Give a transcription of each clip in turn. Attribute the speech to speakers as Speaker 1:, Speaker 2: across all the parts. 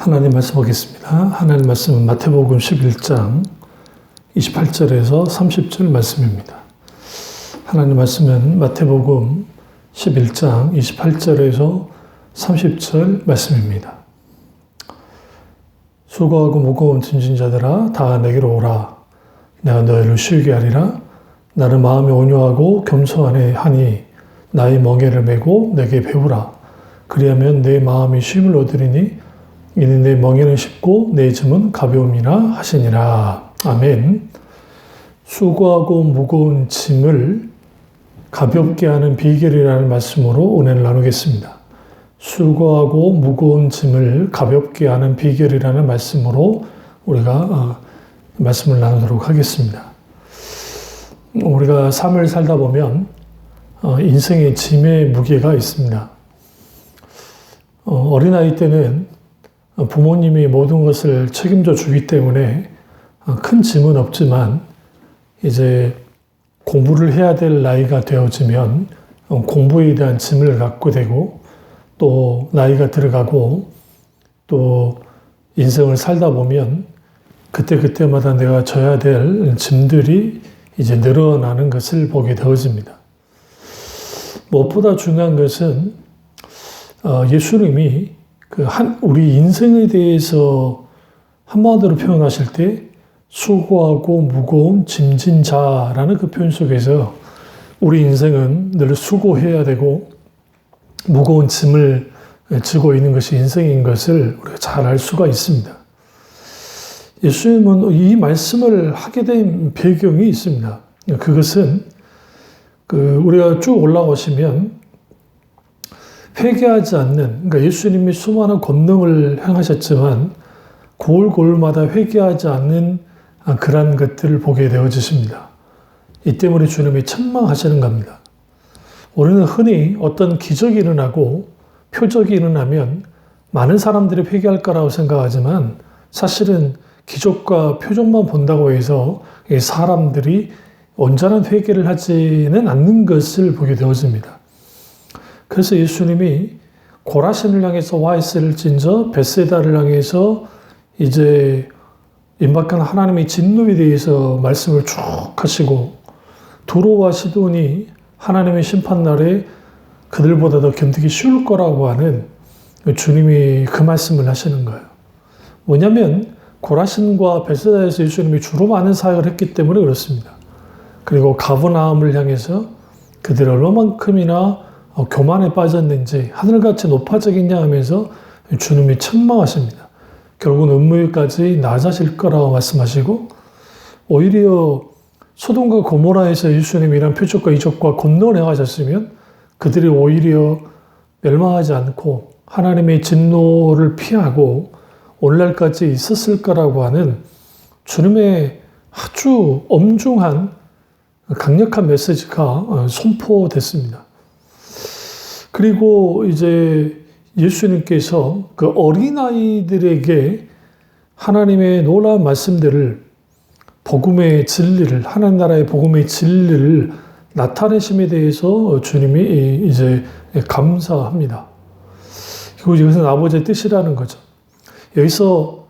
Speaker 1: 하나님 말씀 보겠습니다. 하나님 말씀은 마태복음 11장 28절에서 30절 말씀입니다. 하나님 말씀은 마태복음 11장 28절에서 30절 말씀입니다. 수고하고 무거운 짐진 자들아 다 내게로 오라. 내가 너희를 쉬게 하리라. 나는 마음이 온유하고 겸손하니 나의 멍에를 메고 내게 배우라. 그리하면 내 마음이 쉼을 얻으리니 이는 내 멍에는 쉽고 내 짐은 가벼움이라 하시니라. 아멘. 수고하고 무거운 짐을 가볍게 하는 비결이라는 말씀으로 오늘 나누겠습니다. 수고하고 무거운 짐을 가볍게 하는 비결이라는 말씀으로 우리가 말씀을 나누도록 하겠습니다. 우리가 삶을 살다 보면 인생의 짐의 무게가 있습니다. 어린아이 때는 부모님이 모든 것을 책임져 주기 때문에 큰 짐은 없지만 이제 공부를 해야 될 나이가 되어지면 공부에 대한 짐을 갖게 되고 또 나이가 들어가고 또 인생을 살다 보면 그때마다 내가 져야 될 짐들이 이제 늘어나는 것을 보게 되어집니다. 무엇보다 중요한 것은 예수님이 우리 인생에 대해서 한마디로 표현하실 때 수고하고 무거운 짐진 자라는 그 표현 속에서 우리 인생은 늘 수고해야 되고 무거운 짐을 지고 있는 것이 인생인 것을 우리가 잘 알 수가 있습니다. 예수님은 이 말씀을 하게 된 배경이 있습니다. 그것은 우리가 쭉 올라오시면 회개하지 않는, 그러니까 예수님이 수많은 권능을 행하셨지만 골골마다 회개하지 않는 그런 것들을 보게 되어지십니다. 이 때문에 주님이 책망하시는 겁니다. 우리는 흔히 어떤 기적이 일어나고 표적이 일어나면 많은 사람들이 회개할 거라고 생각하지만 사실은 기적과 표적만 본다고 해서 사람들이 온전한 회개를 하지는 않는 것을 보게 되어집니다. 그래서 예수님이 고라신을 향해서 와 있을진저 벳세다를 향해서 이제 임박한 하나님의 진노에 대해서 말씀을 쭉 하시고 두로와 시돈이 하나님의 심판날에 그들보다 더 견디기 쉬울 거라고 하는 주님이 그 말씀을 하시는 거예요. 뭐냐면 고라신과 벳세다에서 예수님이 주로 많은 사역을 했기 때문에 그렇습니다. 그리고 가버나움을 향해서 그들이 얼마만큼이나 교만에 빠졌는지 하늘같이 높아지겠냐 하면서 주님이 책망하십니다. 결국은 음부에까지 낮아질 거라고 말씀하시고 오히려 소돔과 고모라에서 예수님이 이런 표적과 이적과 권능을 행하셨으면 그들이 오히려 멸망하지 않고 하나님의 진노를 피하고 오늘날까지 있었을 거라고 하는 주님의 아주 엄중한 강력한 메시지가 선포됐습니다. 그리고 이제 예수님께서 그 어린아이들에게 하나님의 놀라운 말씀들을 복음의 진리를 하나님 나라의 복음의 진리를 나타내심에 대해서 주님이 이제 감사합니다. 그리고 이것은 아버지의 뜻이라는 거죠. 여기서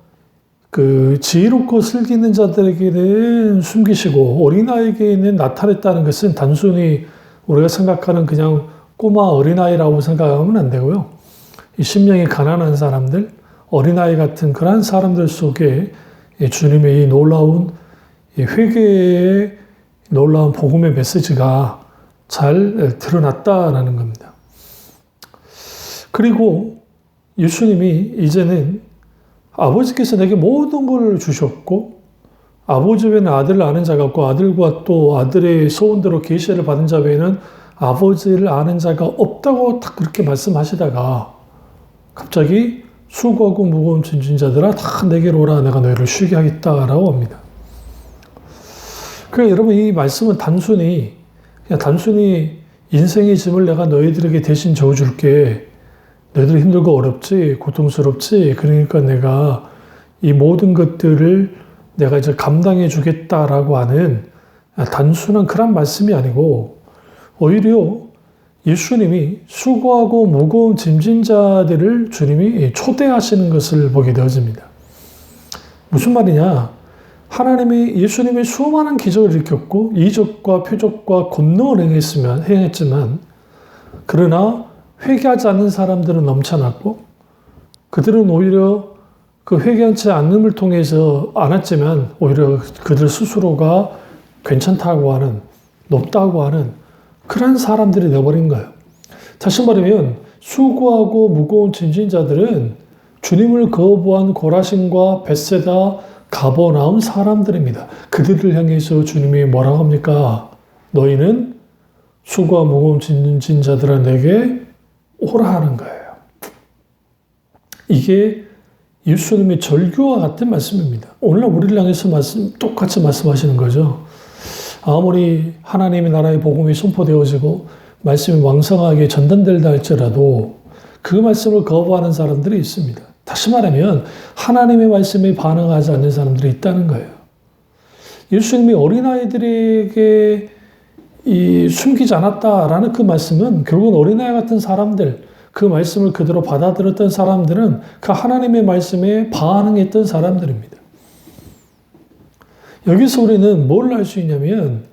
Speaker 1: 지혜롭고 슬기 있는 자들에게는 숨기시고 어린아이에게는 나타냈다는 것은 단순히 우리가 생각하는 그냥 꼬마 어린아이라고 생각하면 안 되고요. 이 심령이 가난한 사람들, 어린아이 같은 그러한 사람들 속에 주님의 이 놀라운 회개의 놀라운 복음의 메시지가 잘 드러났다라는 겁니다. 그리고 예수님이 이제는 아버지께서 내게 모든 걸 주셨고 아버지 외에는 아들을 아는 자가 없고 아들과 또 아들의 소원대로 계시를 받은 자 외에는 아버지를 아는 자가 없다고 딱 그렇게 말씀하시다가 갑자기 수고하고 무거운 짐진 자들아 다 내게로 오라 내가 너희를 쉬게 하겠다라고 합니다. 그러니까 여러분 이 말씀은 단순히 인생의 짐을 내가 너희들에게 대신 져줄게. 너희들 힘들고 어렵지 고통스럽지 그러니까 내가 이 모든 것들을 내가 이제 감당해 주겠다라고 하는 단순한 그런 말씀이 아니고 오히려 예수님이 수고하고 무거운 짐진 자들을 주님이 초대하시는 것을 보게 되어집니다. 무슨 말이냐? 예수님이 수많은 기적을 일으켰고 이적과 표적과 권능을 행했지만 그러나 회개하지 않는 사람들은 넘쳐났고 그들은 오히려 그 회개하지 않음을 통해서 않았지만 오히려 그들 스스로가 괜찮다고 하는, 높다고 하는 그런 사람들이 되어버린 거예요. 다시 말하면 수고하고 무거운 짐진 자들은 주님을 거부한 고라신과 벳세다, 가버나움 사람들입니다. 그들을 향해서 주님이 뭐라고 합니까? 너희는 수고와 무거운 짐진 자들아 내게 오라 하는 거예요. 이게 예수님의 절규와 같은 말씀입니다. 오늘날 우리를 향해서 똑같이 말씀하시는 거죠. 아무리 하나님의 나라의 복음이 선포되어지고 말씀이 왕성하게 전달된다 할지라도 그 말씀을 거부하는 사람들이 있습니다. 다시 말하면 하나님의 말씀에 반응하지 않는 사람들이 있다는 거예요. 예수님이 어린아이들에게 숨기지 않았다라는 그 말씀은 결국은 어린아이 같은 사람들, 그 말씀을 그대로 받아들였던 사람들은 그 하나님의 말씀에 반응했던 사람들입니다. 여기서 우리는 뭘 알 수 있냐면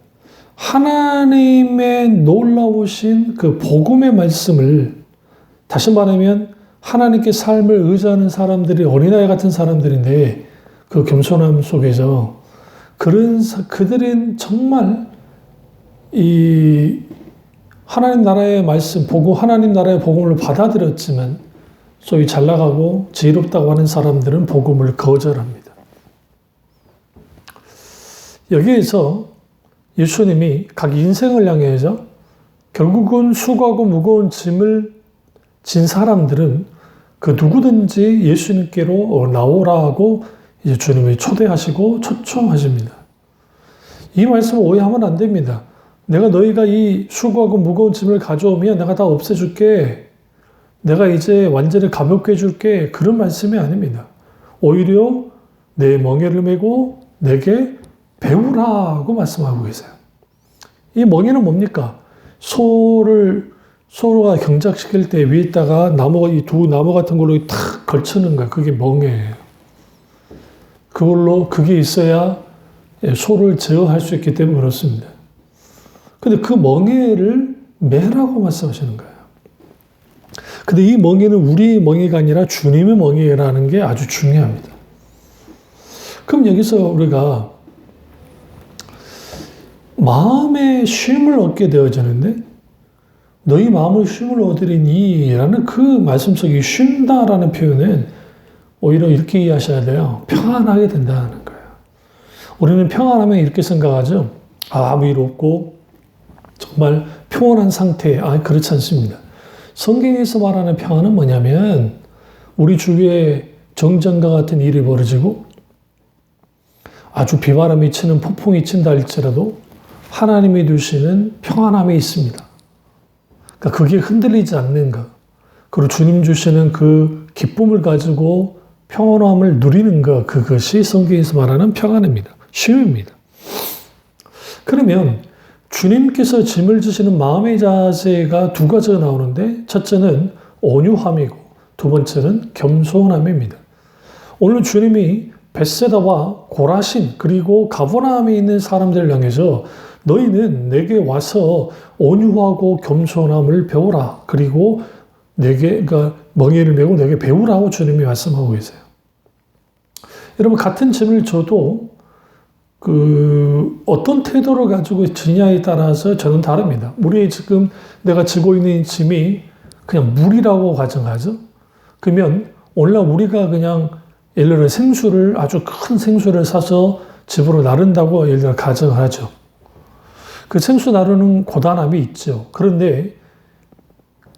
Speaker 1: 하나님의 놀라우신 그 복음의 말씀을, 다시 말하면 하나님께 삶을 의지하는 사람들이 어린아이 같은 사람들인데 그 겸손함 속에서 그들은 정말 이 하나님 나라의 말씀, 하나님 나라의 복음을 받아들였지만 소위 잘 나가고 지혜롭다고 하는 사람들은 복음을 거절합니다. 여기에서 예수님이 각 인생을 향해서 결국은 수고하고 무거운 짐을 진 사람들은 그 누구든지 예수님께로 나오라고 이제 주님이 초대하시고 초청하십니다. 이 말씀을 오해하면 안 됩니다. 내가 너희가 이 수고하고 무거운 짐을 가져오면 내가 다 없애줄게. 내가 이제 완전히 가볍게 해줄게. 그런 말씀이 아닙니다. 오히려 내 멍에를 메고 내게 배우라고 말씀하고 계세요. 이 멍에는 뭡니까? 소가 경작시킬 때 위에다가 이 두 나무 같은 걸로 탁 걸치는 거야. 그게 멍에예요. 그게 있어야 소를 제어할 수 있기 때문에 그렇습니다. 근데 그 멍에를 매라고 말씀하시는 거예요. 근데 이 멍에는 우리 멍에가 아니라 주님의 멍에라는 게 아주 중요합니다. 그럼 여기서 우리가 마음의 쉼을 얻게 되어지는데 너희 마음의 쉼을 얻으리니 라는 그 말씀 속에 쉰다라는 표현은 오히려 이렇게 이해하셔야 돼요. 평안하게 된다는 거예요. 우리는 평안하면 이렇게 생각하죠. 아무 일 없고 정말 평온한 상태. 그렇지 않습니다. 성경에서 말하는 평안은 뭐냐면 우리 주위에 정전과 같은 일이 벌어지고 아주 비바람이 치는 폭풍이 친다 할지라도 하나님이 주시는 평안함이 있습니다. 그러니까 그게 흔들리지 않는 것. 그리고 주님 주시는 그 기쁨을 가지고 평안함을 누리는 것. 그것이 성경에서 말하는 평안입니다. 쉼입니다. 그러면 주님께서 짐을 지시는 마음의 자세가 두 가지가 나오는데 첫째는 온유함이고 두 번째는 겸손함입니다. 오늘 주님이 벳세다와 고라신 그리고 가버나움에 있는 사람들을 향해서 너희는 내게 와서 온유하고 겸손함을 배우라. 그리고 그러니까 멍에를 메고 내게 배우라고 주님이 말씀하고 계세요. 여러분 같은 짐을 져도 어떤 태도를 가지고 지냐에 따라서 저는 다릅니다. 지금 내가 지고 있는 짐이 그냥 물이라고 가정하죠. 그러면 오늘날 우리가 그냥 예를 들어 아주 큰 생수를 사서 집으로 나른다고 예를 들어 가정을 하죠. 그 생수 나르는 고단함이 있죠. 그런데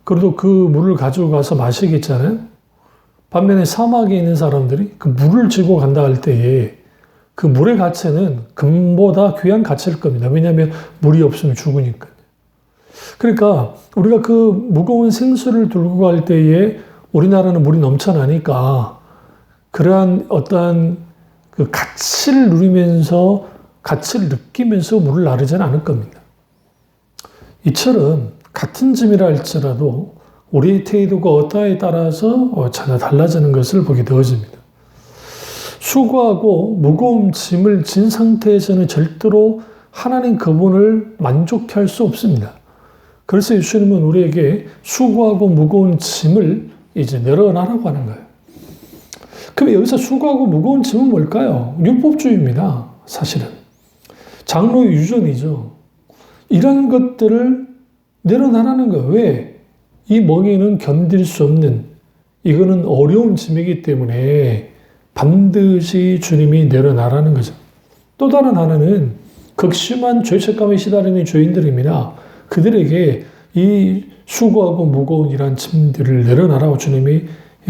Speaker 1: 그래도 그 물을 가지고 가서 마시겠잖아요. 반면에 사막에 있는 사람들이 그 물을 지고 간다 할 때에 그 물의 가치는 금보다 귀한 가치일 겁니다. 왜냐하면 물이 없으면 죽으니까요. 그러니까 우리가 그 무거운 생수를 들고 갈 때에 우리나라는 물이 넘쳐나니까 그러한 어떠한 그 가치를 느끼면서 물을 나르지는 않을 겁니다. 이처럼 같은 짐이라 할지라도 우리의 태도가 어떠하에 따라서 전혀 달라지는 것을 보게 되어집니다. 수고하고 무거운 짐을 진 상태에서는 절대로 하나님 그분을 만족해 할 수 없습니다. 그래서 예수님은 우리에게 수고하고 무거운 짐을 이제 내려놔라고 하는 거예요. 그럼 여기서 수고하고 무거운 짐은 뭘까요? 율법주의입니다. 사실은. 장로의 유전이죠. 이런 것들을 내려놔라는 거예요. 왜? 이 멍에는 견딜 수 없는, 이거는 어려운 짐이기 때문에 반드시 주님이 내려놔라는 거죠. 또 다른 하나는 극심한 죄책감에 시달리는 죄인들입니다. 그들에게 이 수고하고 무거운 이러한 짐들을 내려놔라고 주님이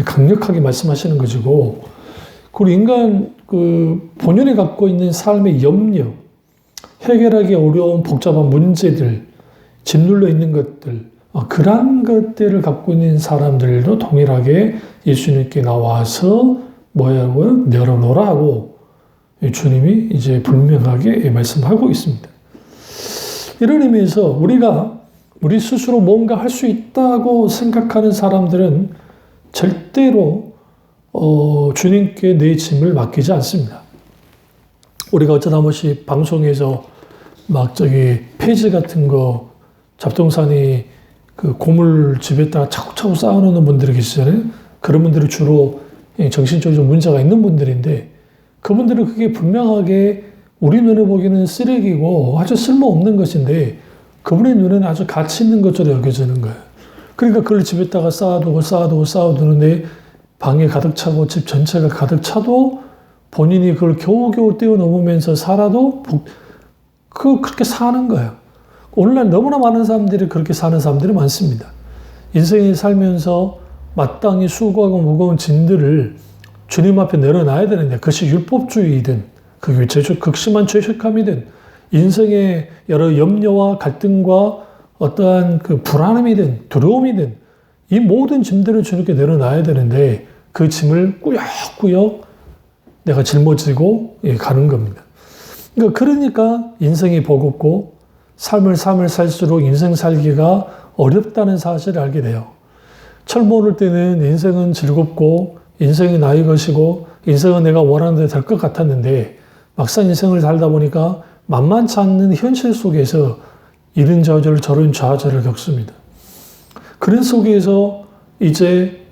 Speaker 1: 강력하게 말씀하시는 것이고, 그리고 인간 본연에 갖고 있는 삶의 염려, 해결하기 어려운 복잡한 문제들, 짓눌러 있는 것들, 그러한 것들을 갖고 있는 사람들도 동일하게 예수님께 나와서 뭐라고요? 내려놓으라고 주님이 이제 분명하게 말씀하고 있습니다. 이런 의미에서 우리 스스로 뭔가 할 수 있다고 생각하는 사람들은 절대로 주님께 내 짐을 맡기지 않습니다. 우리가 어쩌다 한 번씩 방송에서 폐지 같은 거 잡동사니 고물집에다가 차곡차곡 쌓아놓는 분들이 계시잖아요. 그런 분들이 주로 정신적으로 좀 문제가 있는 분들인데, 그분들은 그게 분명하게 우리 눈에 보기에는 쓰레기고 아주 쓸모없는 것인데 그분의 눈에는 아주 가치 있는 것처럼 여겨지는 거예요. 그러니까 그걸 집에다가 쌓아두는데 방에 가득 차고 집 전체가 가득 차도 본인이 그걸 겨우겨우 뛰어넘으면서 살아도 그렇게 사는 거예요. 오늘날 너무나 많은 사람들이 그렇게 사는 사람들이 많습니다. 인생에 살면서 마땅히 수고하고 무거운 짐들을 주님 앞에 내려놔야 되는데, 그것이 율법주의이든 그게 극심한 죄책감이든 인생의 여러 염려와 갈등과 어떠한 불안함이든 두려움이든 이 모든 짐들을 주님께 내려놔야 되는데, 그 짐을 꾸역꾸역 내가 짊어지고 가는 겁니다. 그러니까 인생이 버겁고 삶을 살수록 인생 살기가 어렵다는 사실을 알게 돼요. 철모 오를 때는 인생은 즐겁고 인생이 나의 것이고 인생은 내가 원하는 대로 될 것 같았는데, 막상 인생을 살다 보니까 만만치 않는 현실 속에서 이런 좌절 저런 좌절을 겪습니다. 그런 속에서 이제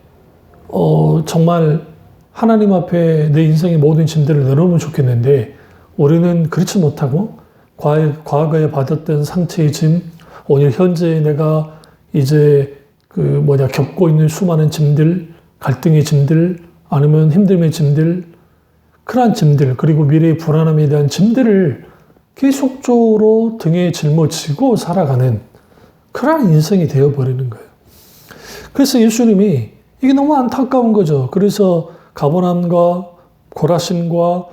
Speaker 1: 정말 하나님 앞에 내 인생의 모든 짐들을 내려놓으면 좋겠는데, 우리는 그렇지 못하고 과거에 받았던 상처의 짐, 오늘 현재 내가 이제 겪고 있는 수많은 짐들, 갈등의 짐들, 아니면 힘듦의 짐들, 그러한 짐들, 그리고 미래의 불안함에 대한 짐들을 계속적으로 등에 짊어지고 살아가는 그러한 인생이 되어버리는 거예요. 그래서 예수님이 이게 너무 안타까운 거죠. 그래서 가버나움과 고라신과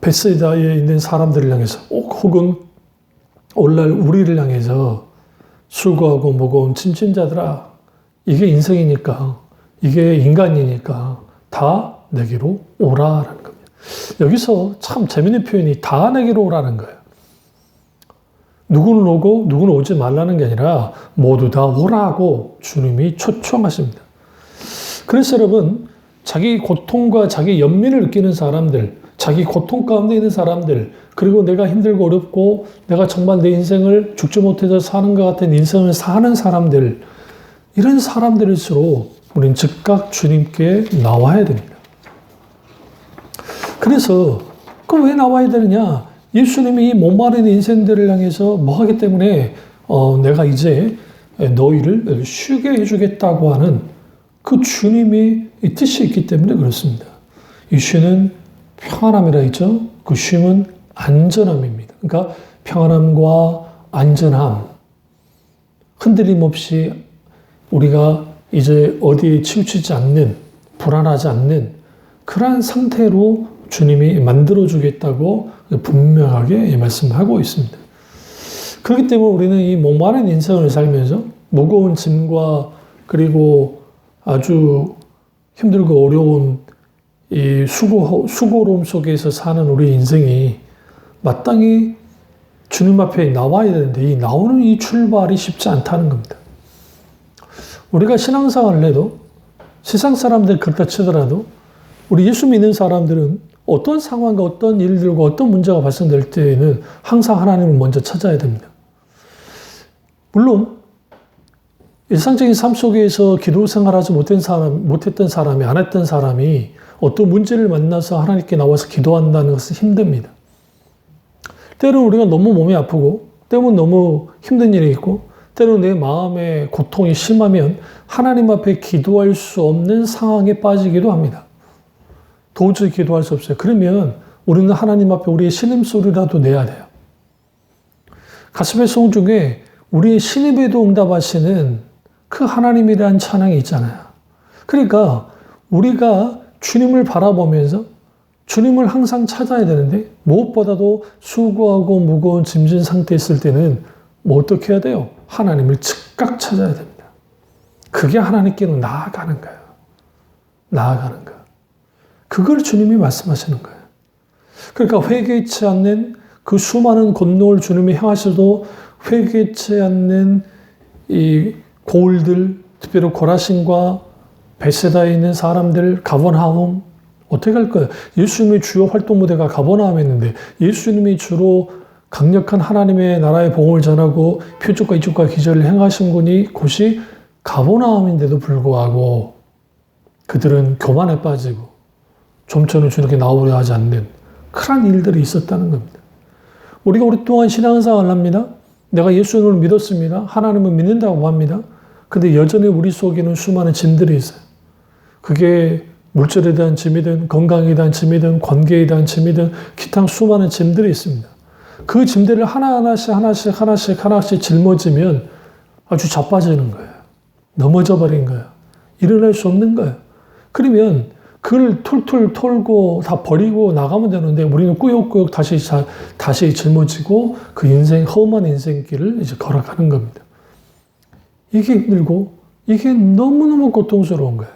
Speaker 1: 베세다에 있는 사람들을 향해서, 혹은 오늘날 우리를 향해서 수고하고 무거운 짐진자들아, 이게 인생이니까, 이게 인간이니까 다 내게로 오라라는 겁니다. 여기서 참 재밌는 표현이 다 내게로 오라는 거예요. 누구는 오고 누구는 오지 말라는 게 아니라 모두 다 오라고 주님이 초청하십니다. 그래서 여러분, 자기 고통과 자기 연민을 느끼는 사람들, 자기 고통 가운데 있는 사람들, 그리고 내가 힘들고 어렵고 내가 정말 내 인생을 죽지 못해서 사는 것 같은 인생을 사는 사람들, 이런 사람들일수록 우리는 즉각 주님께 나와야 됩니다. 그래서 왜 나와야 되느냐? 예수님이 이 목마른 인생들을 향해서 뭐 하기 때문에 내가 이제 너희를 쉬게 해주겠다고 하는 그 주님이 이 뜻이 있기 때문에 그렇습니다. 이 쉬는 평안함이라 했죠. 그 쉼은 안전함입니다. 그러니까 평안함과 안전함, 흔들림 없이 우리가 이제 어디에 치우치지 않는, 불안하지 않는 그러한 상태로 주님이 만들어주겠다고 분명하게 말씀하고 있습니다. 그렇기 때문에 우리는 이 목마른 인생을 살면서 무거운 짐과 그리고 아주 힘들고 어려운 이 수고로움 속에서 사는 우리 인생이 마땅히 주님 앞에 나와야 되는데 이 나오는 이 출발이 쉽지 않다는 겁니다. 우리가 신앙생활을 해도 세상 사람들 그렇다 치더라도 우리 예수 믿는 사람들은 어떤 상황과 어떤 일들과 어떤 문제가 발생될 때에는 항상 하나님을 먼저 찾아야 됩니다. 물론 일상적인 삶 속에서 기도 생활하지 못했던 사람이 안 했던 사람이 어떤 문제를 만나서 하나님께 나와서 기도한다는 것은 힘듭니다. 때로는 우리가 너무 몸이 아프고 때로는 너무 힘든 일이 있고 때로는 내 마음의 고통이 심하면 하나님 앞에 기도할 수 없는 상황에 빠지기도 합니다. 도저히 기도할 수 없어요. 그러면 우리는 하나님 앞에 우리의 신음소리라도 내야 돼요. 가스펠 송 중에 우리의 신음에도 응답하시는 그 하나님이라는 찬양이 있잖아요. 그러니까 우리가 주님을 바라보면서 주님을 항상 찾아야 되는데 무엇보다도 수고하고 무거운 짐진 상태에 있을 때는 뭐 어떻게 해야 돼요? 하나님을 즉각 찾아야 됩니다. 그게 하나님께로 나아가는 거예요. 나아가는 거. 그걸 주님이 말씀하시는 거예요. 그러니까 회개치 않는 그 수많은 권능을 주님이 행하셔도 회개치 않는 이 고울들, 특별히 고라신과 베세다에 있는 사람들, 가버나움 어떻게 할 거예요? 예수님의 주요 활동 무대가 가버나움이었는데 예수님이 주로 강력한 하나님의 나라의 복음을 전하고 표적과 이적과 기적을 행하신 곳이 가버나움인데도 불구하고 그들은 교만에 빠지고 좀처럼 주님께 나오려 하지 않는 그런 일들이 있었다는 겁니다. 우리가 오랫동안 신앙생활을 합니다. 내가 예수님을 믿었습니다. 하나님을 믿는다고 합니다. 근데 여전히 우리 속에는 수많은 짐들이 있어요. 그게 물질에 대한 짐이든 건강에 대한 짐이든 관계에 대한 짐이든 기타 수많은 짐들이 있습니다. 그 짐들을 하나씩 짊어지면 아주 자빠지는 거예요. 넘어져 버린 거예요. 일어날 수 없는 거예요. 그러면 그걸 툴툴 털고 다 버리고 나가면 되는데 우리는 꾸역꾸역 다시 짊어지고 그 험한 인생길을 이제 걸어가는 겁니다. 이게 힘들고 이게 너무너무 고통스러운 거예요.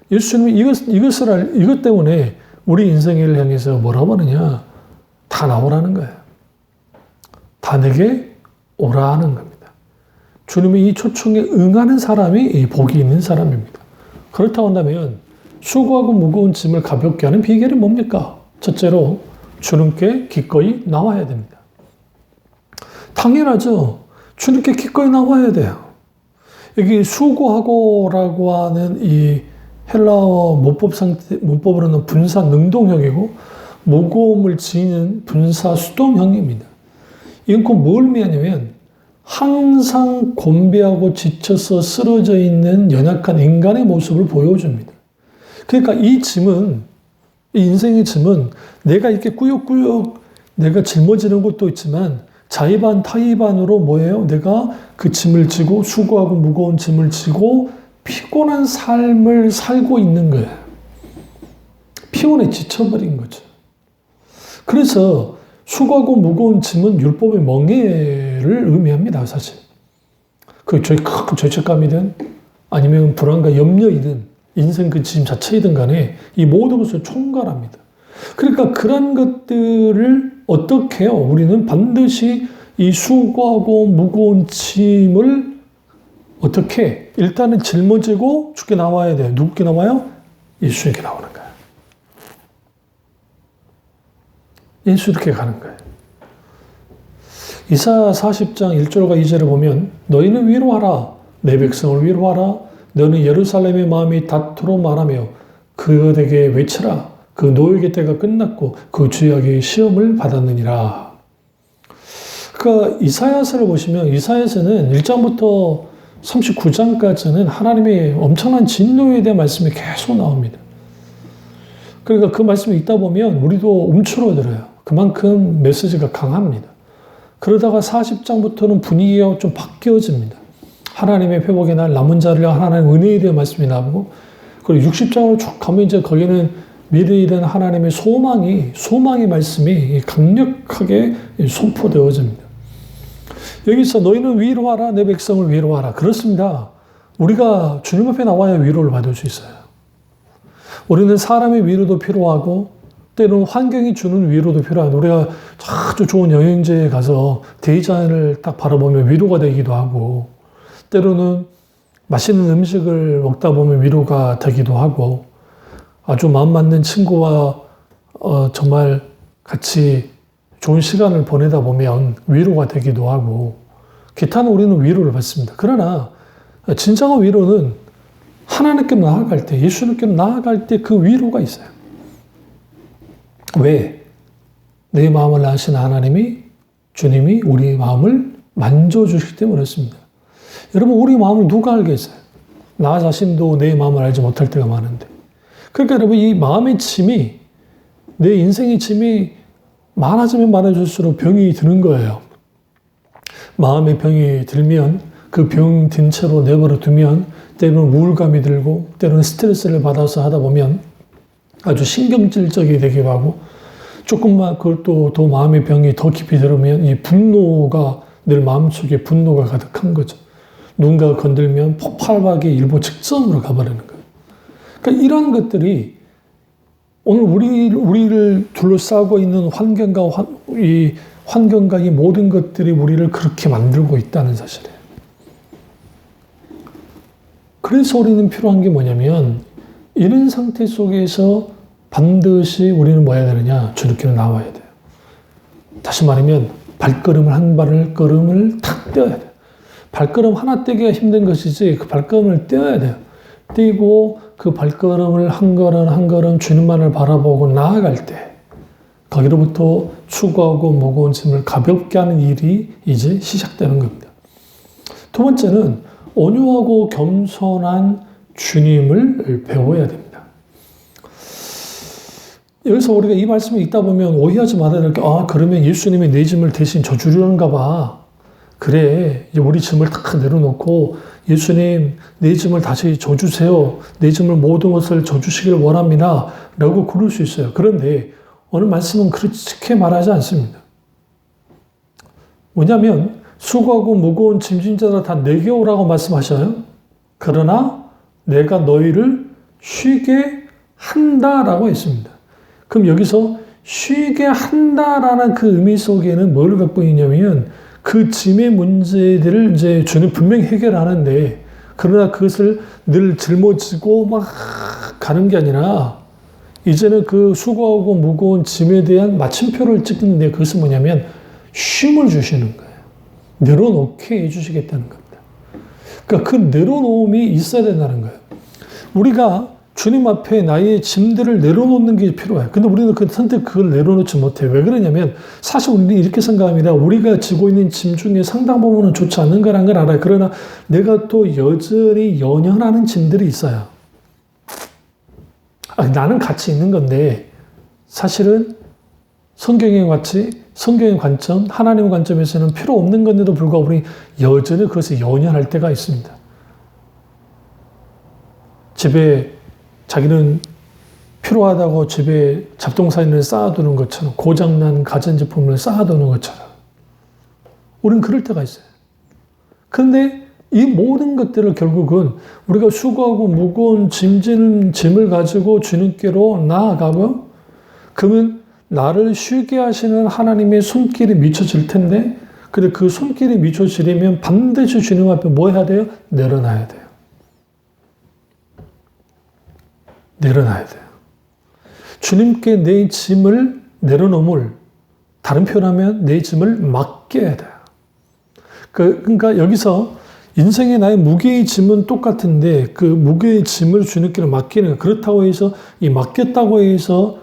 Speaker 1: 예수님이 이것 때문에 우리 인생을 향해서 뭐라고 하느냐? 다 나오라는 거예요. 다 내게 오라 하는 겁니다. 주님의 이 초청에 응하는 사람이 복이 있는 사람입니다. 그렇다고 한다면 수고하고 무거운 짐을 가볍게 하는 비결이 뭡니까? 첫째로 주님께 기꺼이 나와야 됩니다. 당연하죠. 주님께 기꺼이 나와야 돼요. 여기 수고하고라고 하는 이 헬라어 문법으로는 분사 능동형이고 무거움을 지는 분사 수동형입니다. 이건 꼭 뭘 의미하냐면 항상 곤배하고 지쳐서 쓰러져 있는 연약한 인간의 모습을 보여줍니다. 그러니까 이 인생의 짐은 내가 이렇게 꾸역꾸역 내가 짊어지는 것도 있지만 자의반 타의반으로 뭐예요? 내가 그 짐을 지고 수고하고 무거운 짐을 지고 피곤한 삶을 살고 있는 거예요. 피곤에 지쳐버린 거죠. 그래서 수고하고 무거운 짐은 율법의 멍해를 의미합니다, 사실. 그 큰 죄책감이든 아니면 불안과 염려이든 인생 그 짐 자체이든 간에 이 모든 것을 총괄합니다. 그러니까 그런 것들을 어떻게 해요? 우리는 반드시 이 수고하고 무거운 짐을 어떻게 일단은 짊어지고 주께 나와야 돼요. 누구께 나와요? 예수에게 나오는 거예요. 예수께 가는 거예요. 이사야 40장 1절과 2절을 보면 너희는 위로하라. 내 백성을 위로하라. 너는 예루살렘의 마음이 닳도록 말하며 그에게 외치라. 그 노역의 때가 끝났고 그 죄악의 시험을 받았느니라. 그러니까 이사야서를 보시면 이사야서는 1장부터 39장까지는 하나님의 엄청난 진노에 대한 말씀이 계속 나옵니다. 그러니까 그 말씀을 읽다 보면 우리도 움츠러들어요. 그만큼 메시지가 강합니다. 그러다가 40장부터는 분위기가 좀 바뀌어집니다. 하나님의 회복의 날, 남은 자를 하나님의 은혜에 대한 말씀이 나오고, 그리고 60장으로 쭉 가면 이제 거기는 미래에 대한 하나님의 소망의 말씀이 강력하게 선포되어집니다. 여기서 너희는 위로하라, 내 백성을 위로하라. 그렇습니다. 우리가 주님 앞에 나와야 위로를 받을 수 있어요. 우리는 사람의 위로도 필요하고, 때로는 환경이 주는 위로도 필요한, 우리가 아주 좋은 여행지에 가서 대자연을 딱 바라보면 위로가 되기도 하고, 때로는 맛있는 음식을 먹다 보면 위로가 되기도 하고, 아주 마음 맞는 친구와 정말 같이 좋은 시간을 보내다 보면 위로가 되기도 하고, 기타는 우리는 위로를 받습니다. 그러나 진정한 위로는 하나님께 나아갈 때, 예수님께 나아갈 때 그 위로가 있어요. 왜? 내 마음을 아시는 하나님이, 주님이 우리 마음을 만져주시기 때문에 그렇습니다. 여러분, 우리 마음을 누가 알겠어요? 나 자신도 내 마음을 알지 못할 때가 많은데. 그러니까 여러분, 이 마음의 짐이, 내 인생의 짐이 많아지면 많아질수록 병이 드는 거예요. 마음의 병이 들면 그 병 든 채로 내버려 두면 때로는 우울감이 들고 때로는 스트레스를 받아서 하다 보면 아주 신경질적이 되기도 하고, 조금만 그것도 더 마음의 병이 더 깊이 들으면 이 분노가, 늘 마음속에 분노가 가득한 거죠. 누군가가 건들면 폭발하기 일보 직전으로 가버리는 거예요. 그러니까 이러한 것들이 오늘 우리를 둘러싸고 있는 환경과 이 모든 것들이 우리를 그렇게 만들고 있다는 사실이에요. 그래서 우리는 필요한 게 뭐냐면, 이런 상태 속에서 반드시 우리는 뭐 해야 되느냐? 주님께로 나와야 돼요. 다시 말하면 발걸음을 한 발걸음을 탁 떼어야 돼요. 발걸음 하나 떼기가 힘든 것이지 그 발걸음을 떼어야 돼요. 떼고 그 발걸음을 한 걸음 한 걸음 주님만을 바라보고 나아갈 때 거기로부터 추구하고 무거운 짐을 가볍게 하는 일이 이제 시작되는 겁니다. 두 번째는 온유하고 겸손한 주님을 배워야 됩니다. 여기서 우리가 이 말씀을 읽다 보면 오해하지 말아야 될 게, 그러면 예수님이 내 짐을 대신 져주려는가 봐. 그래, 이제 우리 짐을 다 내려놓고 예수님 내 짐을 다시 져주세요. 내 짐을 모든 것을 져주시길 원합니다. 라고 그럴 수 있어요. 그런데 오늘 말씀은 그렇게 말하지 않습니다. 뭐냐면 수고하고 무거운 짐진 자들 다 내게 오라고 말씀하셔요. 그러나 내가 너희를 쉬게 한다라고 했습니다. 그럼 여기서 쉬게 한다라는 그 의미 속에는 뭘 갖고 있냐면, 그 짐의 문제들을 이제 주님 분명히 해결하는데, 그러나 그것을 늘 짊어지고 막 가는 게 아니라 이제는 그 수고하고 무거운 짐에 대한 마침표를 찍는데, 그것은 뭐냐면 쉼을 주시는 거예요. 내려놓게 해주시겠다는 겁니다. 그러니까 그 내려놓음이 있어야 된다는 거예요. 우리가 주님 앞에 나의 짐들을 내려놓는 게 필요해요. 근데 우리는 선뜻 그걸 내려놓지 못해요. 왜 그러냐면, 사실 우리는 이렇게 생각합니다. 우리가 지고 있는 짐 중에 상당 부분은 좋지 않은 거란 걸 알아요. 그러나 내가 또 여전히 연연하는 짐들이 있어요. 나는 같이 있는 건데, 사실은 성경의 관점, 하나님의 관점에서는 필요 없는 건데도 불구하고 우리 여전히 그것을 연연할 때가 있습니다. 집에 자기는 필요하다고 집에 잡동사니를 쌓아두는 것처럼, 고장난 가전제품을 쌓아두는 것처럼 우리는 그럴 때가 있어요. 그런데 이 모든 것들을 결국은 우리가 수고하고 무거운 짐을 가지고 주님께로 나아가고, 그러면 나를 쉬게 하시는 하나님의 손길이 미쳐질 텐데, 근데 그 손길이 미쳐지려면 반드시 주님 앞에 뭐 해야 돼요? 내려놔야 돼요. 내려놔야 돼요. 주님께 내 짐을 내려놓음을, 다른 표현하면 내 짐을 맡겨야 돼요. 그러니까 여기서 인생의 나의 무게의 짐은 똑같은데, 그 무게의 짐을 주님께 맡기는 거예요. 그렇다고 해서 이 맡겼다고 해서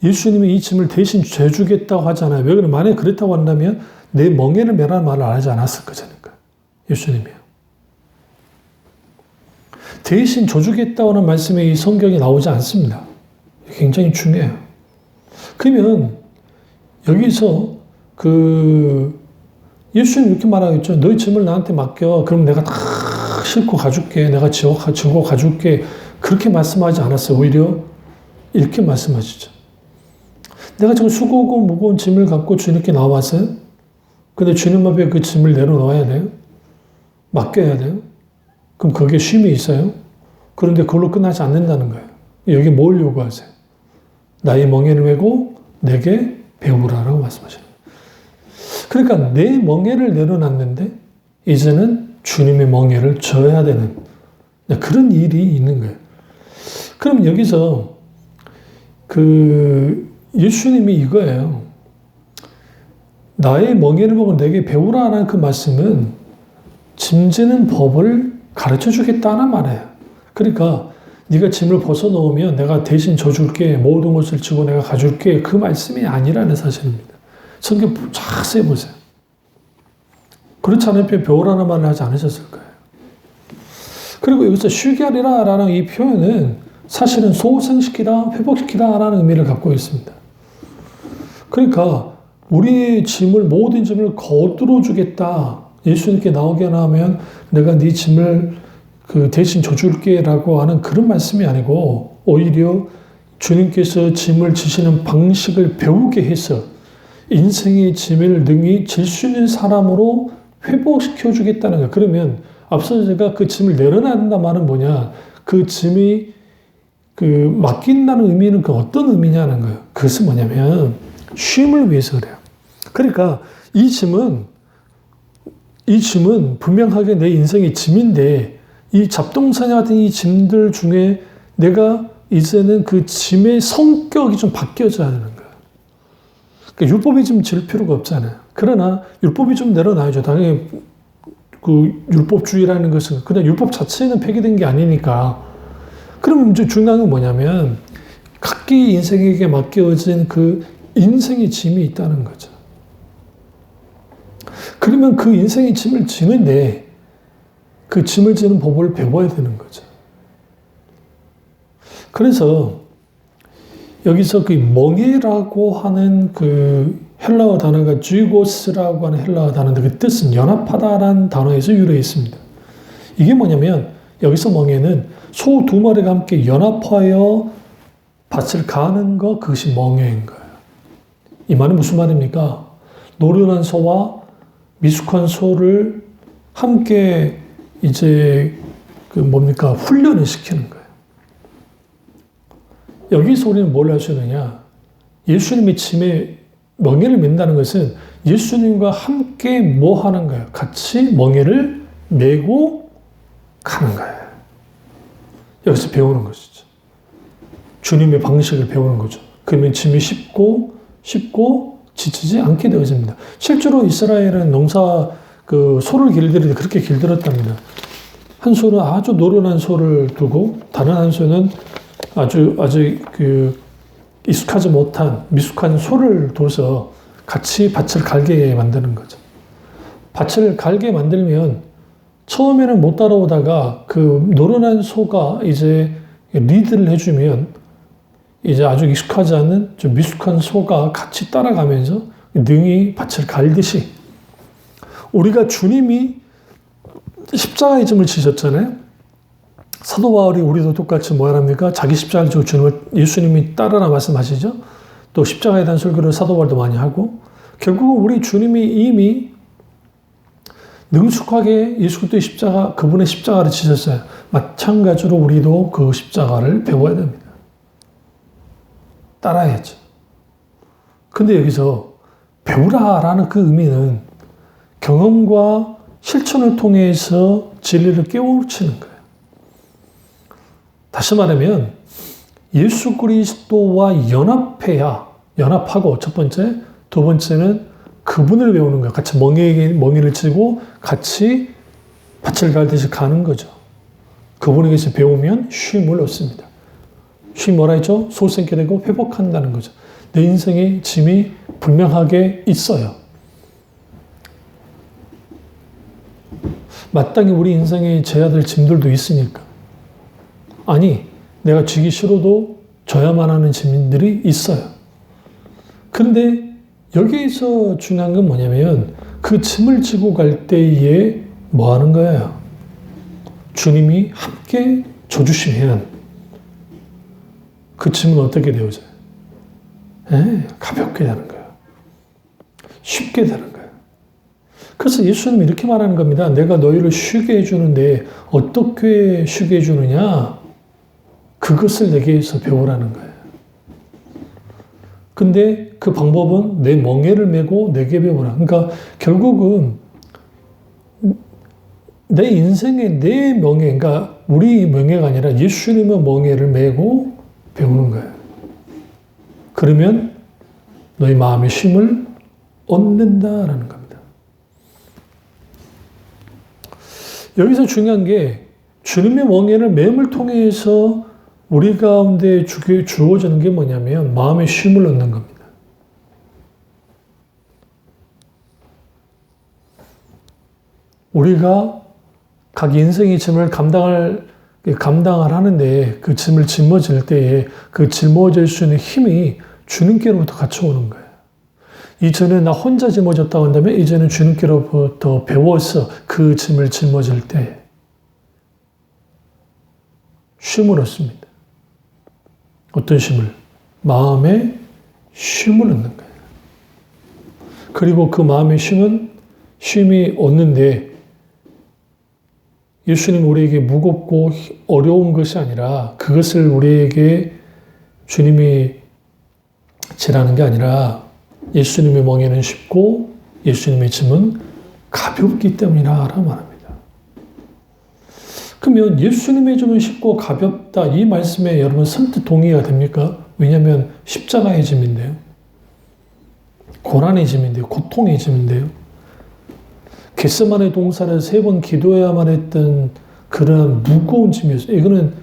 Speaker 1: 예수님이 이 짐을 대신 져주겠다고 하잖아요. 왜 그러면 만약에 그렇다고 한다면 내 멍에를 매라는 말을 안 하지 않았을 거잖아요. 예수님이요. 대신 져주겠다는 말씀이 이 성경에 나오지 않습니다. 굉장히 중요해요. 그러면 여기서 예수님 이렇게 말하겠죠. 너희 짐을 나한테 맡겨. 그럼 내가 다 싣고 가줄게. 내가 지고 가줄게. 그렇게 말씀하지 않았어요. 오히려 이렇게 말씀하시죠. 내가 지금 수고하고 무거운 짐을 갖고 주님께 나왔어요. 근데 주님 앞에 그 짐을 내려놓아야 돼요. 맡겨야 돼요. 그럼 거기에 쉼이 있어요. 그런데 그걸로 끝나지 않는다는 거예요. 여기 뭘 요구하세요? 나의 멍에를 메고 내게 배우라라고 말씀하시는 거예요. 그러니까 내 멍에를 내려놨는데 이제는 주님의 멍에를 져야 되는 그런 일이 있는 거예요. 그럼 여기서 예수님이 이거예요. 나의 멍에를 보고 내게 배우라는 그 말씀은 짐지는 법을 가르쳐 주겠다는 말이에요. 그러니까 네가 짐을 벗어놓으면 내가 대신 져줄게, 모든 것을 지고 내가 가줄게, 그 말씀이 아니라는 사실입니다. 성경 자세히 보세요. 그렇지 않으면 배우라는 말을 하지 않으셨을 거예요. 그리고 여기서 쉬게 하리라 라는 이 표현은 사실은 소생시키다, 회복시키다 라는 의미를 갖고 있습니다. 그러니까 우리의 짐을, 모든 짐을 거두어 주겠다. 예수님께 나오게 하면 내가 네 짐을 대신 져줄게 라고 하는 그런 말씀이 아니고 오히려 주님께서 짐을 지시는 방식을 배우게 해서 인생의 짐을 능히 질 수 있는 사람으로 회복시켜 주겠다는 거예요. 그러면 앞서 제가 그 짐을 내려놔야 말은 뭐냐. 그 짐이 맡긴다는 의미는 어떤 의미냐는 거예요. 그것은 뭐냐면 쉼을 위해서 그래요. 그러니까 이 짐은 분명하게 내 인생의 짐인데 이 잡동사니 같은 이 짐들 중에 내가 이제는 그 짐의 성격이 좀 바뀌어져야 되는 거예요. 그러니까 율법이 좀 질 필요가 없잖아요. 그러나 율법이 좀 내려놔야죠. 당연히 율법주의라는 것은 그냥 율법 자체는 폐기된 게 아니니까. 그럼 이제 중요한 건 뭐냐면 각기 인생에게 맡겨진 그 인생의 짐이 있다는 거죠. 그러면 그 인생의 짐을 지는데 그 짐을 지는 법을 배워야 되는 거죠. 그래서 여기서 그 멍에라고 하는 그 헬라어 단어가 쥐고스라고 하는 헬라어 단어인데 그 뜻은 연합하다라는 단어에서 유래했습니다. 이게 뭐냐면 여기서 멍에는 소 두 마리가 함께 연합하여 밭을 가는 것, 그것이 멍에인 거예요. 이 말은 무슨 말입니까? 노련한 소와 미숙한 소를 함께 이제 훈련을 시키는 거예요. 여기서 우리는 뭘 할 수 있느냐? 예수님의 짐에 멍에를 맨다는 것은 예수님과 함께 뭐 하는 거예요? 같이 멍에를 메고 가는 거예요. 여기서 배우는 것이죠. 주님의 방식을 배우는 거죠. 그러면 짐이 쉽고 지치지 않게 되어집니다. 실제로 이스라엘은 소를 길들일 때 그렇게 길들였답니다. 한 소는 아주 노련한 소를 두고 다른 한 소는 아주 익숙하지 못한 미숙한 소를 둬서 같이 밭을 갈게 만드는 거죠. 밭을 갈게 만들면 처음에는 못 따라오다가 그 노련한 소가 이제 리드를 해주면 이제 아주 익숙하지 않은 좀 미숙한 소가 같이 따라가면서 능히 밭을 갈듯이 우리가 주님이 십자가의 짐을 지셨잖아요. 사도 바울이 우리도 똑같이 뭐 합니까? 자기 십자가를 지고 주님을 예수님이 따르라 말씀하시죠. 또 십자가에 대한 설교를 사도 바울도 많이 하고 결국은 우리 주님이 이미 능숙하게 예수 그리스도의 십자가, 그분의 십자가를 지셨어요. 마찬가지로 우리도 그 십자가를 배워야 됩니다. 따라야죠. 근데 여기서 배우라라는 그 의미는 경험과 실천을 통해서 진리를 깨우치는 거예요. 다시 말하면 예수 그리스도와 연합하고 첫 번째, 두 번째는 그분을 배우는 거예요. 같이 멍에를 치고 같이 밭을 갈듯이 가는 거죠. 그분에게서 배우면 쉼을 얻습니다. 쉼 뭐라 했죠? 소생케 되고 회복한다는 거죠. 내 인생의 짐이 분명하게 있어요. 마땅히 우리 인생에 져야 될 짐들도 있으니까. 아니, 내가 지기 싫어도 져야만 하는 짐들이 있어요. 그런데 여기에서 중요한 건 뭐냐면 그 짐을 지고 갈 때에 뭐 하는 거예요? 주님이 함께 져주시면 그 짐은 어떻게 되어져요? 가볍게 되는 거예요. 쉽게 되는 거예요. 그래서 예수님이 이렇게 말하는 겁니다. 내가 너희를 쉬게 해주는데 어떻게 쉬게 해주느냐? 그것을 내게서 배우라는 거예요. 근데 그 방법은 내 멍에를 메고 내게 배우라. 그러니까 결국은 내 인생의 내 멍에, 그러니까 우리 멍에가 아니라 예수님의 멍에를 메고 배우는 거예요. 그러면 너희 마음의 쉼을 얻는다라는 겁니다. 여기서 중요한 게 주님의 멍에를 맴을 통해서 우리 가운데 주어지는 게 뭐냐면 마음의 쉼을 얻는 겁니다. 우리가 각 인생의 짐을 감당을 하는데 그 짐을 짊어질 때에 그 짊어질 수 있는 힘이 주님께로부터 같이 오는 거예요. 이전에 나 혼자 짊어졌다고 한다면 이제는 주님께로부터 배워서 그 짐을 짊어질 때 쉼을 얻습니다. 어떤 쉼을? 마음의 쉼을 얻는 거예요. 그리고 그 마음의 쉼이 얻는데 예수님 우리에게 무겁고 어려운 것이 아니라 그것을 우리에게 주님이 지라는 게 아니라 예수님의 멍에는 쉽고 예수님의 짐은 가볍기 때문이라고 말합니다. 그러면 예수님의 짐은 쉽고 가볍다 이 말씀에 여러분 선뜻 동의가 됩니까? 왜냐하면 십자가의 짐인데요. 고난의 짐인데요. 고통의 짐인데요. 겟세마네 동산에서 3번 기도해야만 했던 그런 무거운 짐이었어요. 이거는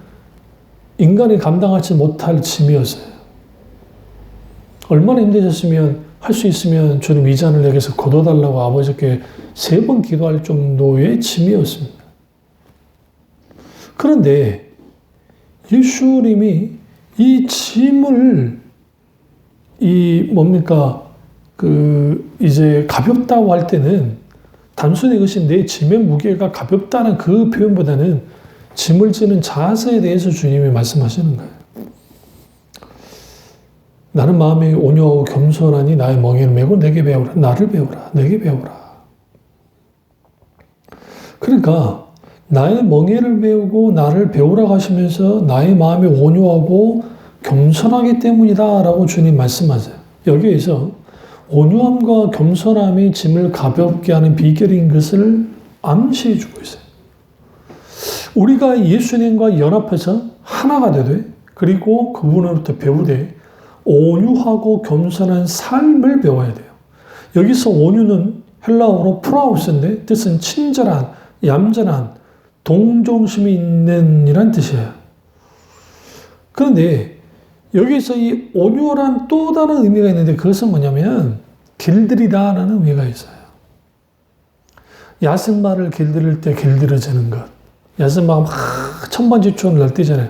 Speaker 1: 인간이 감당하지 못할 짐이었어요. 얼마나 힘드셨으면 할 수 있으면 주님 이 잔을 내게서 거둬달라고 아버지께 3번 기도할 정도의 짐이었습니다. 그런데 예수님이 이 짐을 이제 가볍다고 할 때는 단순히 이것이 내 짐의 무게가 가볍다는 그 표현보다는 짐을 지는 자세에 대해서 주님이 말씀하시는 거예요. 나는 마음이 온유하고 겸손하니 나의 멍에를 메고 내게 배우라. 나를 배우라. 내게 배우라. 그러니까 나의 멍에를 메우고 나를 배우라고 하시면서 나의 마음이 온유하고 겸손하기 때문이다 라고 주님 말씀하세요. 여기에서 온유함과 겸손함이 짐을 가볍게 하는 비결인 것을 암시해 주고 있어요. 우리가 예수님과 연합해서 하나가 되되 그리고 그분으로부터 배우되 온유하고 겸손한 삶을 배워야 돼요. 여기서 온유는 헬라어로 프라우스인데 뜻은 친절한, 얌전한, 동정심이 있는 이란 뜻이에요. 그런데 여기서 이 온유란 또 다른 의미가 있는데 그것은 뭐냐면 길들이다라는 의미가 있어요. 야생마를 길들일 때 길들여지는 것. 야생마가 막 천반지축을 날뛰잖아요.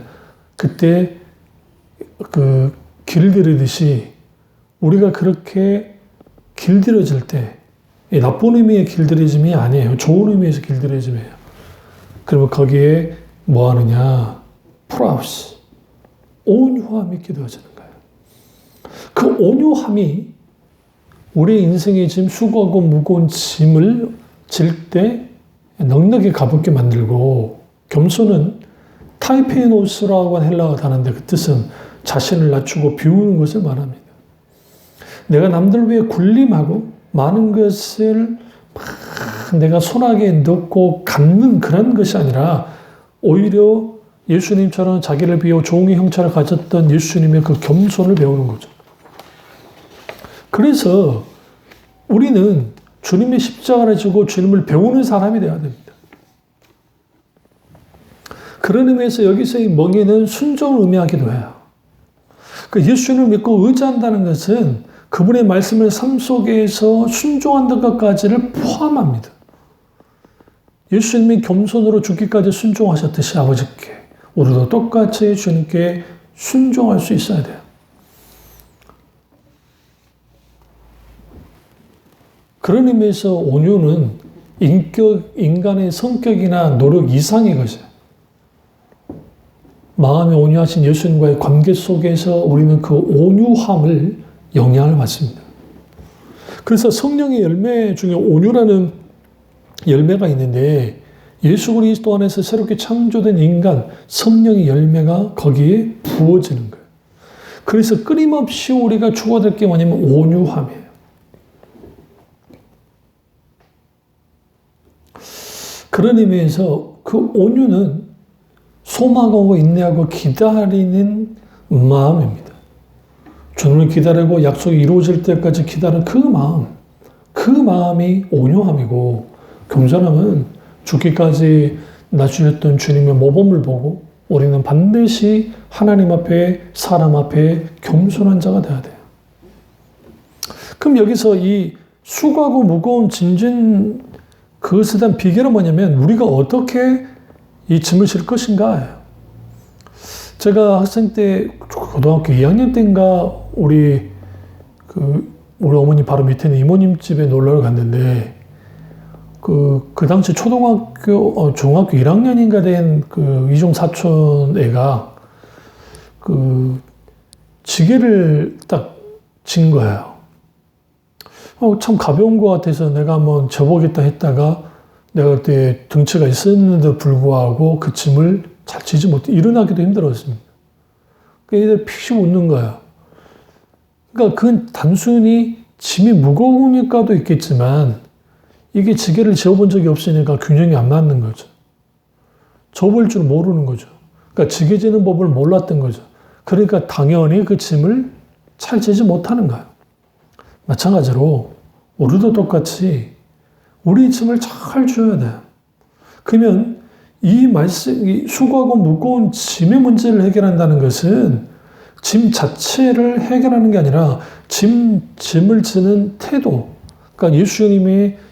Speaker 1: 그때 길들이듯이 우리가 그렇게 길들여질 때 나쁜 의미의 길들여짐이 아니에요. 좋은 의미에서 길들여짐이에요. 그러면 거기에 뭐 하느냐? 프라우스. 온유함이 있게 되어지는 거예요. 그 온유함이 우리 인생의 짐, 수고하고 무거운 짐을 질 때 넉넉히 가볍게 만들고 겸손은 타이페노스라고 하는 헬라어 단어인데 그 뜻은 자신을 낮추고 비우는 것을 말합니다. 내가 남들 위해 군림하고 많은 것을 막 내가 손아귀에 넣고 갖는 그런 것이 아니라 오히려 예수님처럼 자기를 비워 종의 형체를 가졌던 예수님의 그 겸손을 배우는 거죠. 그래서 우리는 주님의 십자가를 지고 주님을 배우는 사람이 되어야 됩니다. 그런 의미에서 여기서 이 멍에는 순종을 의미하기도 해요. 그 예수님을 믿고 의지한다는 것은 그분의 말씀을 삶 속에서 순종한다는 것까지를 포함합니다. 예수님이 겸손으로 죽기까지 순종하셨듯이 아버지께 우리도 똑같이 주님께 순종할 수 있어야 돼요. 그런 의미에서 온유는 인간의 성격이나 노력 이상의 것이에요. 마음이 온유하신 예수님과의 관계 속에서 우리는 그 온유함을 영향을 받습니다. 그래서 성령의 열매 중에 온유라는 열매가 있는데 예수 그리스도 안에서 새롭게 창조된 인간, 성령의 열매가 거기에 부어지는 거예요. 그래서 끊임없이 우리가 추구해야 될 게 뭐냐면 온유함이에요. 그런 의미에서 그 온유는 소망하고 인내하고 기다리는 마음입니다. 주님을 기다리고 약속이 이루어질 때까지 기다리는 그 마음이 온유함이고, 겸손함은 죽기까지 낮추셨던 주님의 모범을 보고 우리는 반드시 하나님 앞에, 사람 앞에 겸손한 자가 되어야 돼요. 그럼 여기서 이 수고하고 무거운 짐진 그것에 대한 비결은 뭐냐면 우리가 어떻게 이 짐을 질 것인가. 제가 학생 때 고등학교 2학년 때인가 우리 어머니 바로 밑에 있는 이모님 집에 놀러 갔는데 그 당시 중학교 1학년인가 된 그 이종 사촌 애가 지게를 딱 진 거예요. 참 가벼운 것 같아서 내가 한번 져보겠다 했다가 내가 그때 등치가 있었는데도 불구하고 그 짐을 잘 지지 못해 일어나기도 힘들었습니다. 그러니까 얘들 픽씩 웃는 거야. 그러니까 그건 단순히 짐이 무거우니까도 있겠지만 이게 지게를 지어본 적이 없으니까 균형이 안 맞는 거죠. 접을 줄 모르는 거죠. 그러니까 지게 지는 법을 몰랐던 거죠. 그러니까 당연히 그 짐을 잘 지지 못하는 거예요. 마찬가지로 우리도 똑같이 우리 짐을 잘 져야 돼요. 그러면 이 수고하고 무거운 짐의 문제를 해결한다는 것은 짐 자체를 해결하는 게 아니라 짐을 지는 태도. 그러니까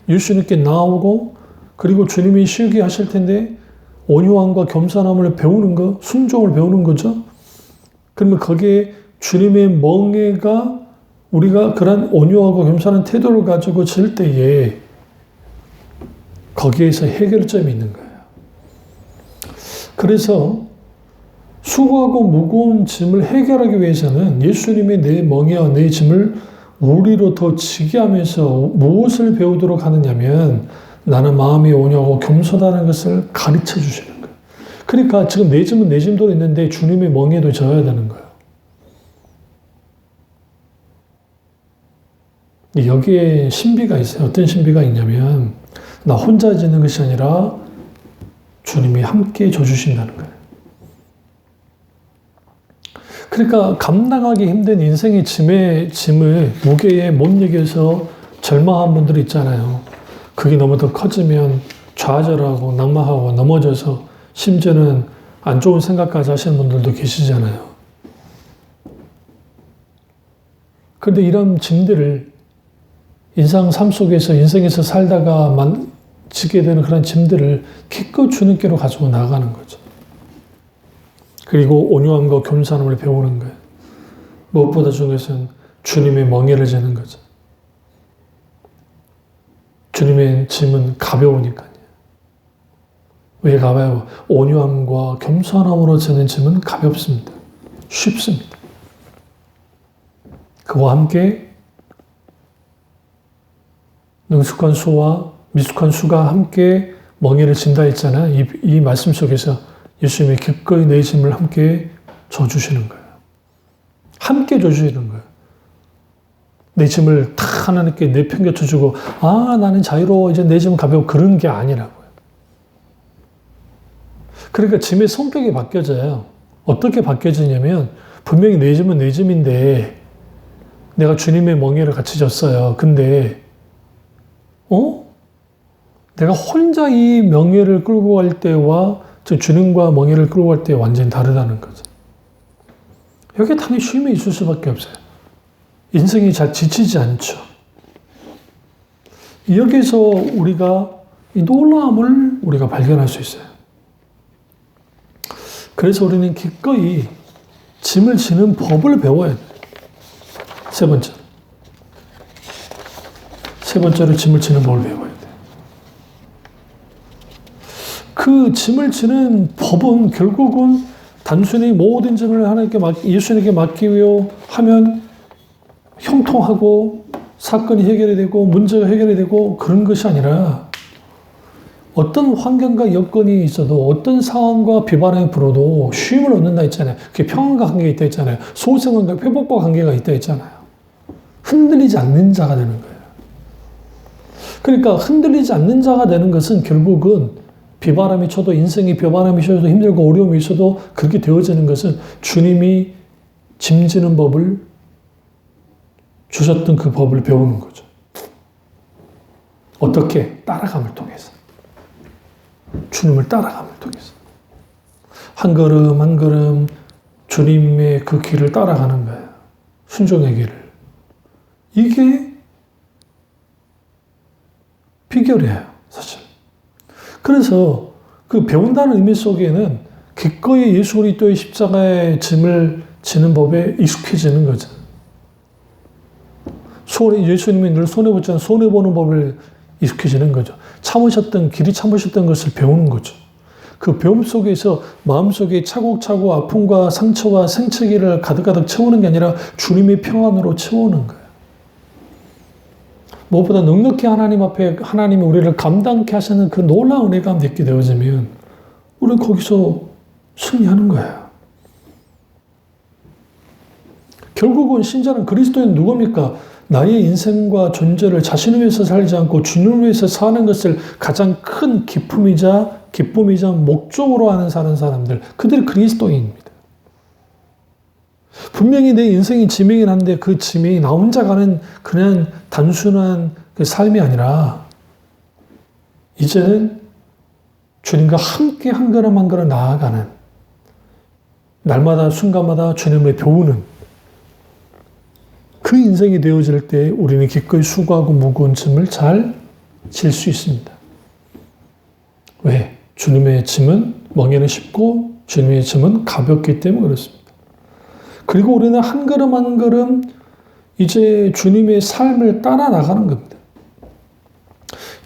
Speaker 1: 예수님께 나오고 그리고 주님이 쉬게 하실 텐데 온유함과 겸손함을 배우는 거, 순종을 배우는 거죠. 그러면 거기에 주님의 멍에가 우리가 그런 온유하고 겸손한 태도를 가지고 질 때에 거기에서 해결점이 있는 거예요. 그래서 수고하고 무거운 짐을 해결하기 위해서는 예수님의 내 멍에와 내 짐을 우리로 더 지게 하면서 무엇을 배우도록 하느냐면 나는 마음이 온유하고 겸손하다는 것을 가르쳐 주시는 거예요. 그러니까 지금 내 짐은 내 짐대로 있는데 주님의 멍에도 져야 되는 거예요. 여기에 신비가 있어요. 어떤 신비가 있냐면 나 혼자 지는 것이 아니라 주님이 함께 져주신다는 거예요. 그러니까 감당하기 힘든 인생의 짐을 무게에 못 이겨서 절망한 분들 있잖아요. 그게 너무 더 커지면 좌절하고 낙마하고 넘어져서 심지어는 안 좋은 생각까지 하시는 분들도 계시잖아요. 그런데 이런 짐들을 삶 속에서 인생에서 살다가 지게 되는 그런 짐들을 기껏 주님께로 가지고 나가는 거죠. 그리고 온유함과 겸손함을 배우는 거예요. 무엇보다 중요한 것은 주님의 멍에를 지는 거죠. 주님의 짐은 가벼우니까요. 왜 가벼워요? 온유함과 겸손함으로 지는 짐은 가볍습니다. 쉽습니다. 그와 함께 능숙한 수와 미숙한 수가 함께 멍에를 진다 했잖아요. 이 말씀 속에서 예수님이 기꺼이 내 짐을 함께 져주시는 거예요. 함께 져주시는 거예요. 내 짐을 다 하나님께 내팽겨쳐주고 나는 자유로워 이제 내 짐은 가벼워 그런 게 아니라고요. 그러니까 짐의 성격이 바뀌어져요. 어떻게 바뀌어지냐면 분명히 내 짐은 내 짐인데 내가 주님의 멍에를 같이 졌어요. 근데 내가 혼자 이 멍에를 끌고 갈 때와 주님과 멍에를 끌고 갈 때 완전히 다르다는 거죠. 여기에 당연히 쉼이 있을 수밖에 없어요. 인생이 잘 지치지 않죠. 여기서 우리가 이 놀라움을 우리가 발견할 수 있어요. 그래서 우리는 기꺼이 짐을 지는 법을 배워야 돼요. 세 번째로 짐을 지는 법을 배워야 돼요. 그 짐을 지는 법은 결국은 단순히 모든 짐을 예수님께 맡기려 하면 형통하고 사건이 해결이 되고 문제가 해결이 되고 그런 것이 아니라 어떤 환경과 여건이 있어도 어떤 상황과 비바람이 불어도 쉼을 얻는다 했잖아요. 그게 평안과 관계가 있다 했잖아요. 소생원과 회복과 관계가 있다 했잖아요. 흔들리지 않는 자가 되는 거예요. 그러니까 흔들리지 않는 자가 되는 것은 결국은 비바람이 쳐도 인생이 비바람이 쳐도 힘들고 어려움이 있어도 그렇게 되어지는 것은 주님이 짐지는 법을 주셨던 그 법을 배우는 거죠. 어떻게? 따라감을 통해서. 주님을 따라감을 통해서. 한 걸음 한 걸음 주님의 그 길을 따라가는 거예요. 순종의 길을. 이게 비결이에요, 사실. 그래서 그 배운다는 의미 속에는 기꺼이 예수 그리스도의 십자가의 짐을 지는 법에 익숙해지는 거죠. 예수님이 늘 손해보잖아요. 손해보는 법을 익숙해지는 거죠. 길이 참으셨던 것을 배우는 거죠. 그 배움 속에서 마음속에 차곡차곡 아픔과 상처와 생채기를 가득가득 채우는 게 아니라 주님의 평안으로 채우는 거예요. 무엇보다 넉넉히 하나님 앞에 하나님이 우리를 감당케 하시는 그 놀라운 은혜가 있게 되어지면 우리는 거기서 승리하는 거예요. 결국은 신자는 그리스도인 누굽니까? 나의 인생과 존재를 자신을 위해서 살지 않고 주님을 위해서 사는 것을 가장 큰 기쁨이자 목적으로 하는 사는 사람들, 그들이 그리스도인입니다. 분명히 내 인생이 지명이긴 한데 그 지명이 나 혼자 가는 그냥 단순한 그 삶이 아니라 이제는 주님과 함께 한 걸음 한 걸음 나아가는, 날마다 순간마다 주님을 배우는 그 인생이 되어질 때 우리는 기꺼이 수고하고 무거운 짐을 잘 질 수 있습니다. 왜? 주님의 짐은 멍에는 쉽고 주님의 짐은 가볍기 때문에 그렇습니다. 그리고 우리는 한 걸음 한 걸음 이제 주님의 삶을 따라 나가는 겁니다.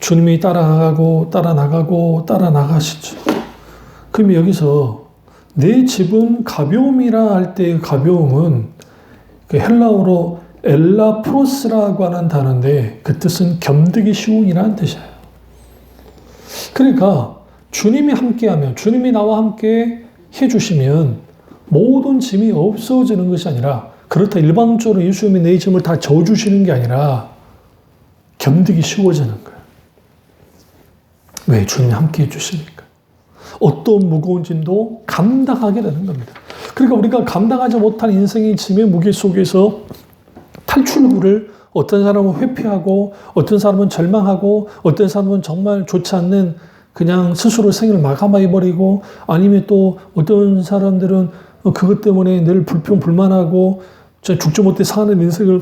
Speaker 1: 주님이 따라 나가시죠. 그럼 여기서 내 집은 가벼움이라 할 때의 가벼움은 그 헬라어로 엘라프로스라고 하는 단어인데 그 뜻은 겸득이 쉬운이라는 뜻이에요. 그러니까 주님이 함께하면, 주님이 나와 함께 해주시면 모든 짐이 없어지는 것이 아니라, 그렇다 일방적으로 예수님이 내 짐을 다 져주시는 게 아니라 겸득이 쉬워지는 거예요. 왜? 주님이 함께 해주시니까. 어떤 무거운 짐도 감당하게 되는 겁니다. 그러니까 우리가 감당하지 못한 인생의 짐의 무게 속에서 탈출구를 어떤 사람은 회피하고 어떤 사람은 절망하고 어떤 사람은 정말 좋지 않는 그냥 스스로 생을 마감해버리고, 아니면 또 어떤 사람들은 그것 때문에 늘 불평불만하고 죽지 못해 사는 인생을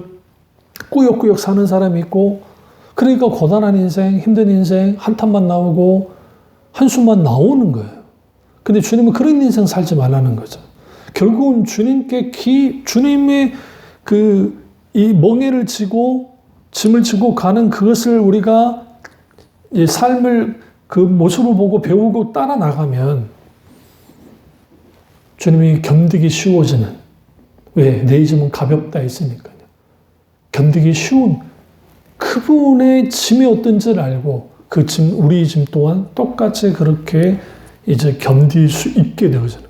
Speaker 1: 꾸역꾸역 사는 사람이 있고, 그러니까 고단한 인생, 힘든 인생, 한탄만 나오고 한숨만 나오는 거예요. 근데 주님은 그런 인생 살지 말라는 거죠. 결국은 주님의 이 멍에를 지고 짐을 지고 가는 그것을 우리가 삶을 그 모습을 보고 배우고 따라 나가면 주님이 겸득이 쉬워지는, 왜? 내 짐은 가볍다 했으니까요. 겸득이 쉬운 그분의 짐이 어떤지를 알고 그 짐, 우리 짐 또한 똑같이 그렇게 이제 견딜 수 있게 되어지는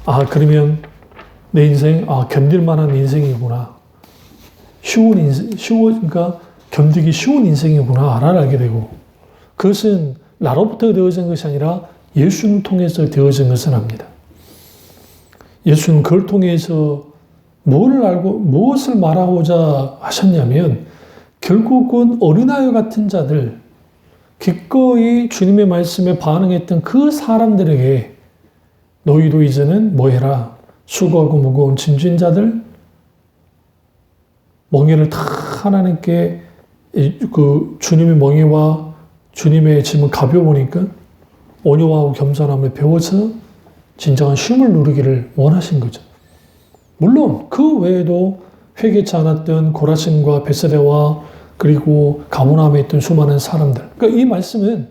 Speaker 1: 거예요. 그러면 내 인생, 견딜 만한 인생이구나. 그러니까 견디기 쉬운 인생이구나. 알게 되고. 그것은 나로부터 되어진 것이 아니라 예수님 통해서 되어진 것을 압니다. 예수는 그걸 통해서 무엇을 말하고자 하셨냐면, 결국은 어린아이 같은 자들, 기꺼이 주님의 말씀에 반응했던 그 사람들에게 너희도 이제는 뭐 해라? 수고하고 무거운 짐진 자들, 멍에를 다 하나님께 그 주님의 멍에와 주님의 짐은 가벼우니까 온유하고 겸손함을 배워서 진정한 쉼을 누리기를 원하신 거죠. 물론 그 외에도 회개치 않았던 고라신과 베세레와 그리고 가버나움에 있던 수많은 사람들. 그러니까 이 말씀은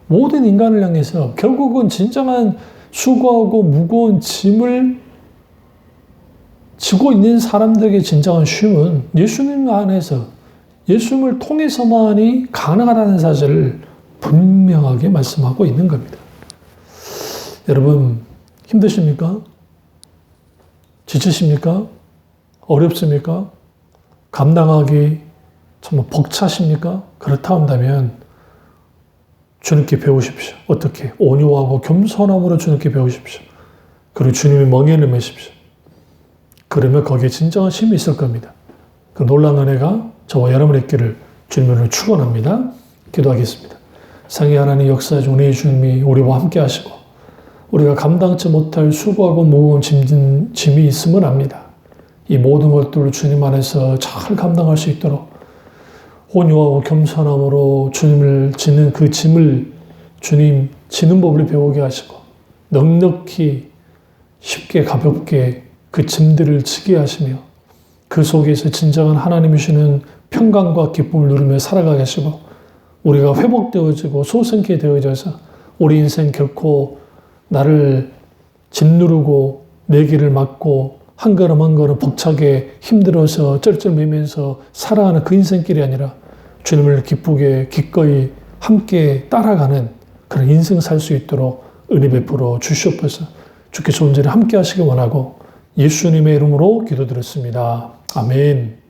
Speaker 1: 모든 인간을 향해서 결국은 진정한 수고하고 무거운 짐을 지고 있는 사람들에게 진정한 쉼은 예수님 안에서, 예수님을 통해서만이 가능하다는 사실을 분명하게 말씀하고 있는 겁니다. 여러분, 힘드십니까? 지치십니까? 어렵습니까? 감당하기 정말 벅차십니까? 그렇다 한다면 주님께 배우십시오. 어떻게? 온유하고 겸손함으로 주님께 배우십시오. 그리고 주님의 멍에를 매십시오. 그러면 거기에 진정한 힘이 있을 겁니다. 그 놀라운 은혜가 저와 여러분의 있기를 주님으로 축원합니다. 기도하겠습니다. 상의 하나님 역사의 은혜의 주님이 우리와 함께 하시고 우리가 감당치 못할 수고하고 무거운 짐이 있음을 압니다. 이 모든 것들을 주님 안에서 잘 감당할 수 있도록 온유하고 겸손함으로 주님을 지는 그 짐을 주님 지는 법을 배우게 하시고 넉넉히 쉽게 가볍게 그 짐들을 지게 하시며 그 속에서 진정한 하나님이 주시는 평강과 기쁨을 누리며 살아가게 하시고 우리가 회복되어지고 소생케 되어져서 우리 인생 결코 나를 짓누르고 내 길을 막고 한 걸음 한 걸음 벅차게 힘들어서 쩔쩔매면서 살아가는 그 인생길이 아니라 주님을 기쁘게 기꺼이 함께 따라가는 그런 인생 살 수 있도록 은혜 베풀어 주시옵소서. 주께서 온전히 함께 하시기 원하고 예수님의 이름으로 기도드렸습니다. 아멘.